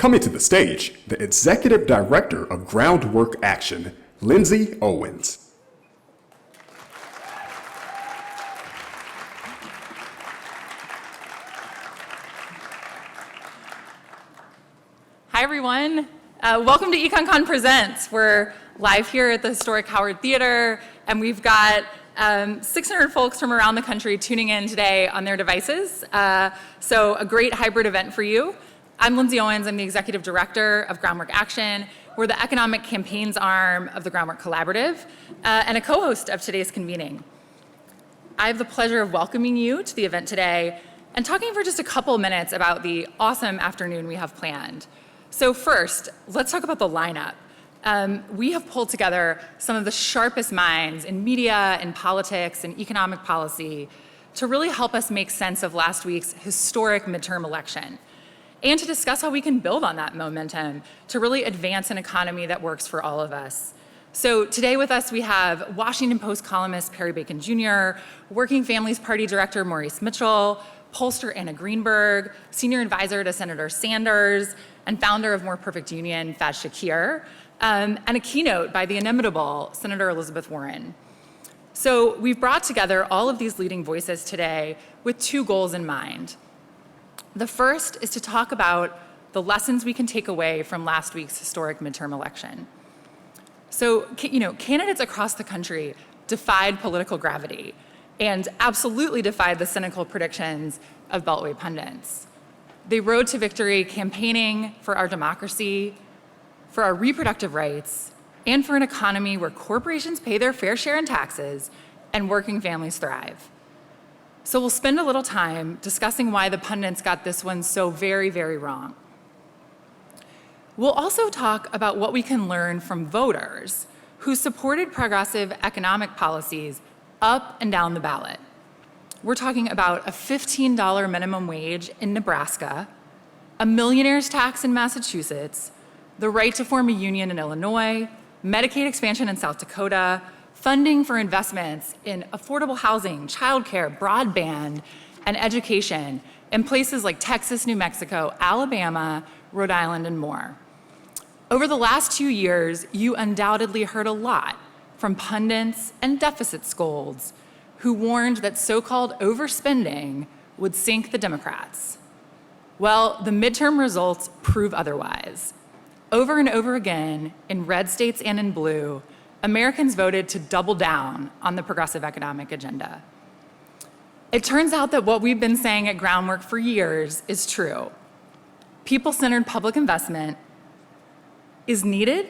Coming to the stage, the Executive Director of Groundwork Action, Lindsay Owens. Hi, everyone. Welcome to EconCon Presents. We're live here at the historic Howard Theater, and we've got 600 folks from around the country tuning in today on their devices. So a great hybrid event for you. I'm Lindsay Owens. I'm the Executive Director of Groundwork Action. We're the economic campaigns arm of the Groundwork Collaborative and a co-host of today's convening. I have the pleasure of welcoming you to the event today and talking for just a couple minutes about the awesome afternoon we have planned. So first, let's talk about the lineup. We have pulled together some of the sharpest minds in media, in politics, and economic policy to really help us make sense of last week's historic midterm election and to discuss how we can build on that momentum to really advance an economy that works for all of us. So today with us, we have Washington Post columnist Perry Bacon Jr., Working Families Party Director Maurice Mitchell, pollster Anna Greenberg, Senior Advisor to Senator Sanders, and founder of More Perfect Union, Faz Shakir, and a keynote by the inimitable Senator Elizabeth Warren. So we've brought together all of these leading voices today with two goals in mind. The first is to talk about the lessons we can take away from last week's historic midterm election. So, candidates across the country defied political gravity and absolutely defied the cynical predictions of Beltway pundits. They rode to victory campaigning for our democracy, for our reproductive rights, and for an economy where corporations pay their fair share in taxes and working families thrive. So we'll spend a little time discussing why the pundits got this one so very, very wrong. We'll also talk about what we can learn from voters who supported progressive economic policies up and down the ballot. We're talking about a $15 minimum wage in Nebraska, a millionaire's tax in Massachusetts, the right to form a union in Illinois, Medicaid expansion in South Dakota, funding for investments in affordable housing, childcare, broadband, and education in places like Texas, New Mexico, Alabama, Rhode Island, and more. Over the last 2 years, you undoubtedly heard a lot from pundits and deficit scolds who warned that so-called overspending would sink the Democrats. Well, the midterm results prove otherwise. Over and over again, in red states and in blue, Americans voted to double down on the progressive economic agenda. It turns out that what we've been saying at Groundwork for years is true. People-centered public investment is needed,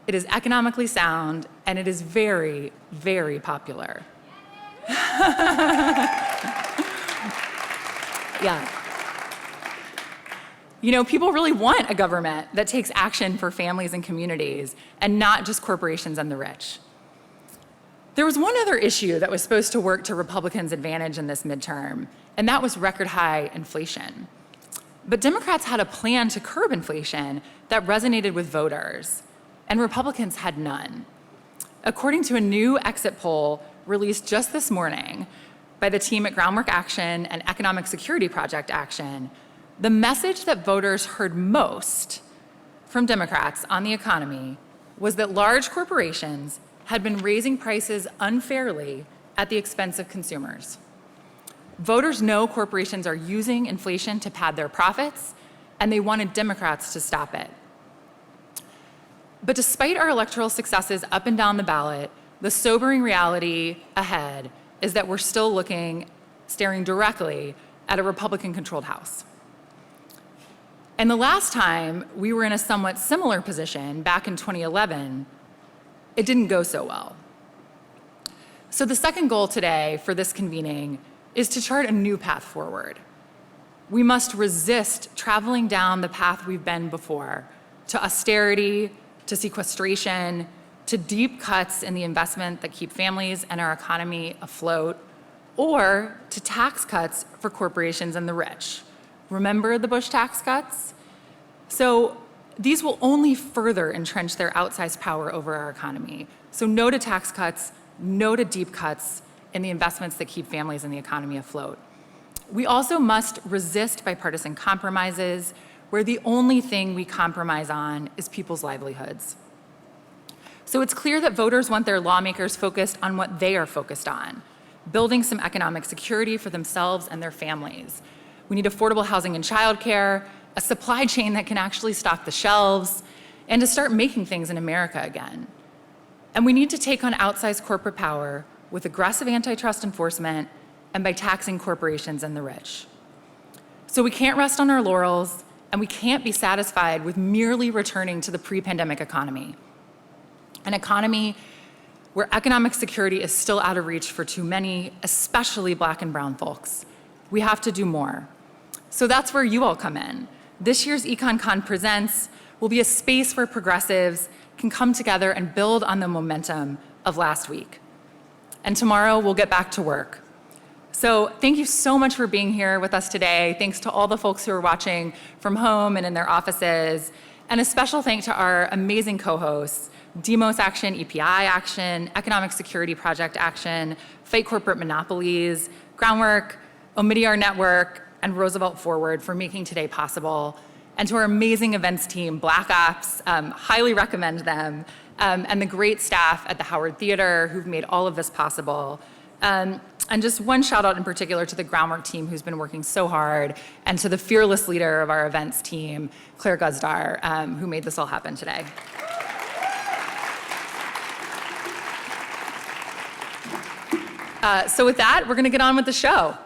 it is economically sound, and it is very, very popular. Yeah. People really want a government that takes action for families and communities and not just corporations and the rich. There was one other issue that was supposed to work to Republicans' advantage in this midterm, and that was record high inflation. But Democrats had a plan to curb inflation that resonated with voters, and Republicans had none. According to a new exit poll released just this morning by the team at Groundwork Action and Economic Security Project Action, the message that voters heard most from Democrats on the economy was that large corporations had been raising prices unfairly at the expense of consumers. Voters know corporations are using inflation to pad their profits, and they wanted Democrats to stop it. But despite our electoral successes up and down the ballot, the sobering reality ahead is that we're still staring directly at a Republican-controlled House. And the last time we were in a somewhat similar position, back in 2011, it didn't go so well. So the second goal today for this convening is to chart a new path forward. We must resist traveling down the path we've been before, to austerity, to sequestration, to deep cuts in the investment that keep families and our economy afloat, or to tax cuts for corporations and the rich. Remember the Bush tax cuts? So these will only further entrench their outsized power over our economy. So no to tax cuts, no to deep cuts in the investments that keep families and the economy afloat. We also must resist bipartisan compromises, where the only thing we compromise on is people's livelihoods. So it's clear that voters want their lawmakers focused on what they are focused on, building some economic security for themselves and their families. We need affordable housing and childcare, a supply chain that can actually stock the shelves, and to start making things in America again. And we need to take on outsized corporate power with aggressive antitrust enforcement and by taxing corporations and the rich. So we can't rest on our laurels, and we can't be satisfied with merely returning to the pre-pandemic economy. An economy where economic security is still out of reach for too many, especially Black and brown folks. We have to do more. So that's where you all come in. This year's EconCon Presents will be a space where progressives can come together and build on the momentum of last week. And tomorrow we'll get back to work. So thank you so much for being here with us today. Thanks to all the folks who are watching from home and in their offices. And a special thank to our amazing co-hosts, Demos Action, EPI Action, Economic Security Project Action, Fight Corporate Monopolies, Groundwork, Omidyar Network, and Roosevelt Forward for making today possible. And to our amazing events team, Black Ops, highly recommend them, and the great staff at the Howard Theater who've made all of this possible. And just one shout out in particular to the Groundwork team who's been working so hard, and to the fearless leader of our events team, Claire Guzdar, who made this all happen today. So with that, we're gonna get on with the show.